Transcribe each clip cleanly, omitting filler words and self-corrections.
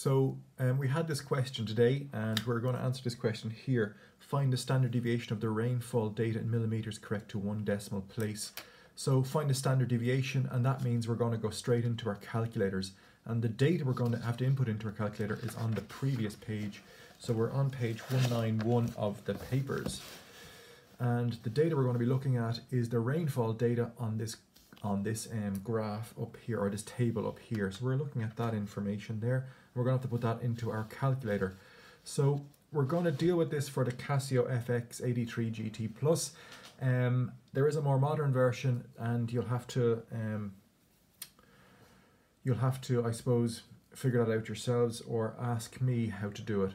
So we had this question today, and we're going to answer this question here. Find the standard deviation of the rainfall data in millimeters correct to 1 decimal place. So find the standard deviation, and that means we're going to go straight into our calculators. And the data we're going to have to input into our calculator is on the previous page. So we're on page 191 of the papers. And the data we're going to be looking at is the rainfall data on this graph up here, or this table up here. So we're looking at that information there. We're going to have to put that into our calculator. So we're going to deal with this for the Casio fx-83GT Plus. There is a more modern version, and you'll have to, I suppose, figure that out yourselves or ask me how to do it.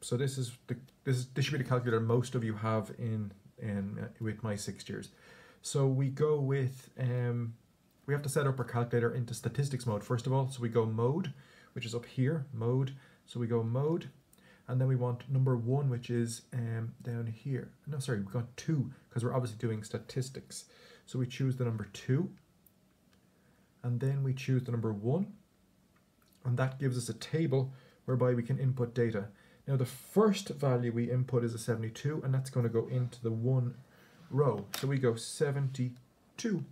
So this should be the calculator most of you have with my 6 years. So we go with we have to set up our calculator into statistics mode first of all. So we go mode, which is up here, mode. So we go mode, and then we want number 1, which is down here. No, sorry, we've got 2 because we're obviously doing statistics. So we choose the number 2, and then we choose the number 1, and that gives us a table whereby we can input data. Now the first value we input is a 72, and that's going to go into the 1 row. So we go 72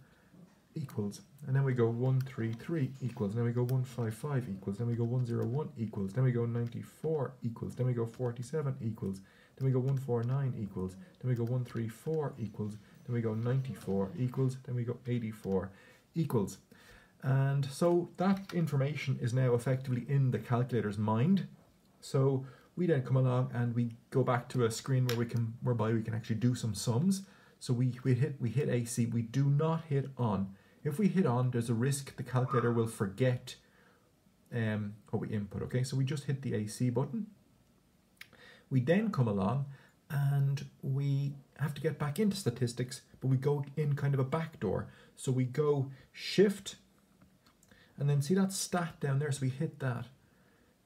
equals, and then we go 133 equals, then we go 155 equals, then we go 101 equals, then we go 94 equals, then we go 47 equals, then we go 149 equals, then we go 134 equals, then we go 94 equals, then we go 84 equals. And so that information is now effectively in the calculator's mind. So we then come along and we go back to a screen whereby we can actually do some sums. So we hit AC. We do not hit on. If we hit on, there's a risk the calculator will forget what we input. Okay, so we just hit the AC button. We then come along and we have to get back into statistics, but we go in kind of a back door. So we go Shift, and then see that stat down there. So we hit that,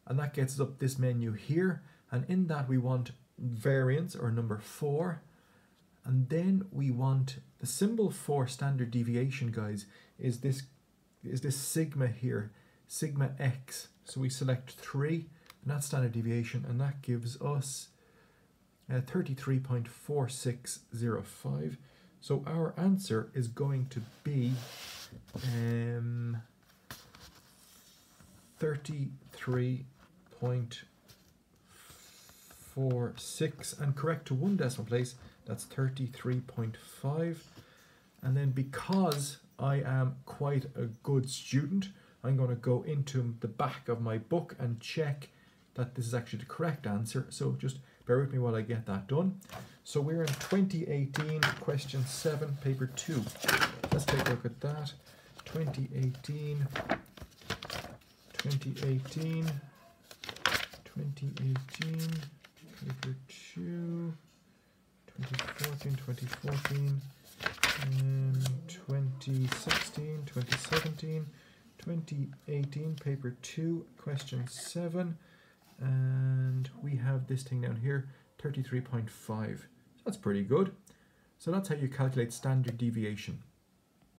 and that gets us up this menu here. And in that we want variance, or number 4. And then we want the symbol for standard deviation, guys, is this sigma here, sigma x. So we select 3, and that's standard deviation, and that gives us 33.4605. So our answer is going to be 33.46, and correct to 1 decimal place, that's 33.5. And then because I am quite a good student, I'm going to go into the back of my book and check that this is actually the correct answer. So just bear with me while I get that done. So we're in 2018, question 7, paper 2. Let's take a look at that. 2018, paper 2. 2014, 2016, 2017, 2018, paper 2, question 7, and we have this thing down here, 33.5. That's pretty good. So that's how you calculate standard deviation.